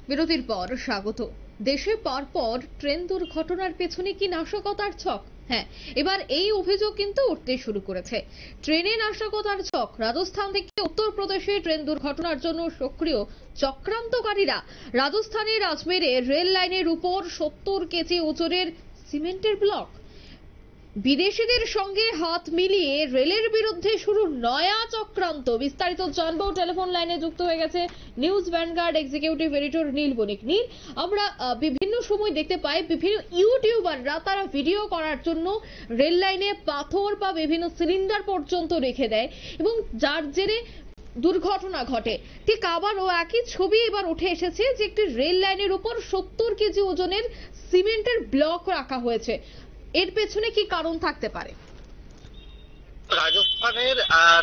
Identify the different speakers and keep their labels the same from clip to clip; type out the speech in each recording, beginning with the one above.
Speaker 1: বিরতির পর স্বাগত। দেশে পরপর ট্রেন দুর্ঘটনার পেছনে কি নাশকতার ছক? হ্যাঁ, এবার এই অভিযোগ কিন্তু উঠতে শুরু করেছে। ট্রেনে নাশকতার ছক। রাজস্থান থেকে উত্তরপ্রদেশে ট্রেন দুর্ঘটনার জন্য সক্রিয় চক্রান্তকারীরা। রাজস্থানের আজমেরে রেল লাইনের উপর 70 কেজি ওজনের সিমেন্টের ব্লক। বিদেশিদের সঙ্গে হাত মিলিয়ে রেলের বিরুদ্ধে শুরু নয়া চক্রান্ত। বিস্তারিত জানবো, টেলিফোন লাইনে যুক্ত হয়ে গেছে নিউজ ভ্যানগার্ড এক্সিকিউটিভ এডিটর নীল বণিক। নীল, আমরা বিভিন্ন সময় দেখতে পাই বিভিন্ন ইউটিউবাররা তারা ভিডিও করার জন্য রেল লাইনে পাথর বা বিভিন্ন সিলিন্ডার পর্যন্ত রেখে দেয় এবং যার জেরে দুর্ঘটনা ঘটে। ঠিক আবারও একই ছবি এবার উঠে এসেছে যে একটি রেল লাইনের উপর 70 কেজি ওজনের সিমেন্টের ব্লক রাখা হয়েছে। এর পেছনে কি কারণ থাকতে পারে?
Speaker 2: রাজস্থানের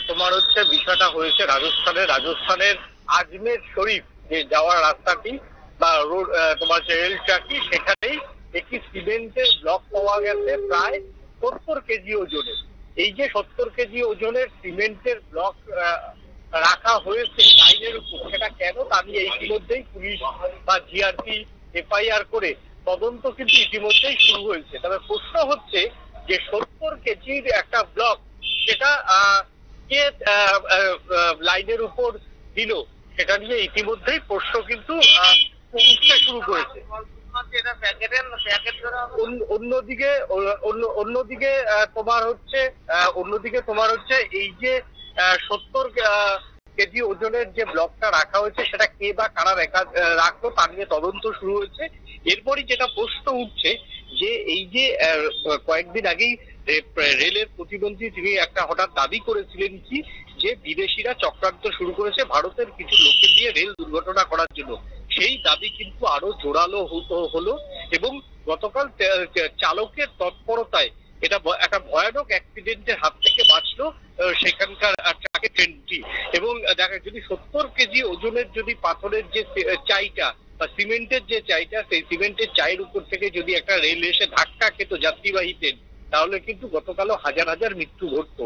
Speaker 2: তোমার হচ্ছে বিষয়টা হয়েছে রাজস্থানের আজমের শরীফ যে যাওয়ার রাস্তাটি বা রোড তোমার যে রেল ট্র্যাকটি, সেখানেই একটি সিমেন্টের ব্লক পাওয়া গেছে প্রায় 70 কেজি ওজনের। এই যে 70 কেজি ওজনের সিমেন্টের ব্লক রাখা হয়েছে লাইনের উপর, সেটা কেন তা নিয়ে ইতিমধ্যেই পুলিশ বা জিআরপি এফআইআর করে তদন্ত কিন্তু ইতিমধ্যেই শুরু হয়েছে। তবে প্রশ্ন হচ্ছে যে 70 কেজির একটা ব্লক সেটা কে লাইনের উপর দিল, সেটা নিয়ে ইতিমধ্যেই প্রশ্ন কিন্তু উঠতে শুরু করেছে। অন্যদিকে তোমার হচ্ছে এই যে 70 কেজি ওজনের যে ব্লকটা রাখা হয়েছে সেটা কে বা কারা রাখলো তা নিয়ে তদন্ত শুরু হয়েছে। এরপরই যেটা প্রশ্ন উঠছে যে এই যে কয়েকদিন আগেই রেলের প্রতিমন্ত্রী তিনি একটা হঠাৎ দাবি করেছিলেন কি যে বিদেশিরা চক্রান্ত শুরু করেছে ভারতের কিছু লোককে দিয়ে রেল দুর্ঘটনা করার জন্য। সেই দাবি কিন্তু আরো জোরালো হলো এবং গতকাল চালকের তৎপরতায় এটা একটা ভয়ানক অ্যাক্সিডেন্টের হাত থেকে বাঁচলো সেখানকার ট্রাকের ট্রেনটি। এবং দেখা যদি 70 কেজি ওজনের যদি পাথরের যে চাইটা বা সিমেন্টের যে চাইটা, সেই সিমেন্টের চাইয়ের উপর থেকে যদি একটা রেল এসে ধাক্কা খেত যাত্রীবাহী ট্রেন, তাহলে কিন্তু গতকালও হাজার হাজার মৃত্যু ঘটতো।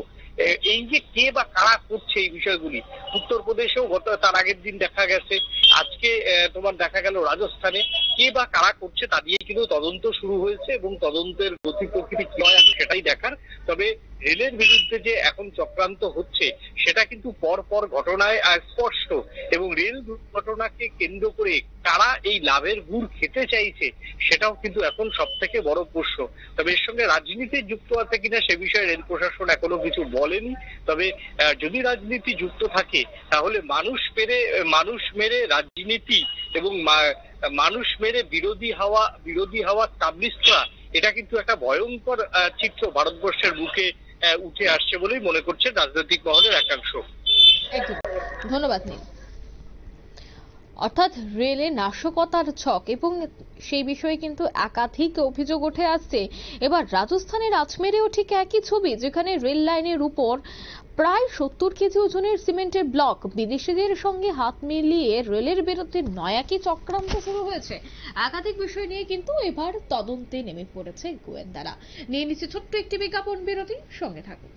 Speaker 2: এই যে কে বা কারা করছে এই বিষয়গুলি, উত্তরপ্রদেশেও তার আগের দিন দেখা গেছে, আজকে তোমার দেখা গেল রাজস্থানে, কে বা কারা করছে তা নিয়ে কিন্তু তদন্ত শুরু হয়েছে এবং তদন্তের গতি প্রকৃতি কি হয় সেটাই দেখার। তবে রেলের বিরুদ্ধে যে এখন চক্রান্ত হচ্ছে সেটা কিন্তু পর ঘটনায় স্পষ্ট এবং রেল দুর্ঘটনাকে কেন্দ্র করে কারা এই লাভের গুড় খেতে চাইছে সেটাও কিন্তু এখন সব থেকে বড় প্রশ্ন। তবে এর সঙ্গে রাজনীতি যুক্ত আছে কিনা সে বিষয়ে রেল প্রশাসন এখনো কিছু বলেনি। তবে যদি রাজনীতি যুক্ত থাকে তাহলে মানুষ মেরে রাজনীতি এবং মানুষ মেরে বিরোধী হওয়া স্টাবলিশ করা, এটা কিন্তু একটা ভয়ঙ্কর চিত্র ভারতবর্ষের বুকে উঠে আসছে বলেই মনে করছে রাজনৈতিক মহলের একাংশ।
Speaker 1: ধন্যবাদ নীল। অর্থাৎ রেলে নাশকতার ছক এবং সেই বিষয়ে কিন্তু একাধিক অভিযোগ উঠে আসছে। এবার রাজস্থানের আজমেরেও ঠিক একই ছবি, যেখানে রেল লাইনের উপর প্রায় 70 কেজি ওজনের সিমেন্টের ব্লক। বিদেশিদের সঙ্গে হাত মিলিয়ে রেলের বিরুদ্ধে নয়াকি চক্রান্ত শুরু হয়েছে। একাধিক বিষয় নিয়ে কিন্তু এবার তদন্তে নেমে পড়েছে গোয়েন্দারা। নিয়ে নিচ্ছে ছোট্ট একটি বিজ্ঞাপন বিরতি, সঙ্গে থাকুন।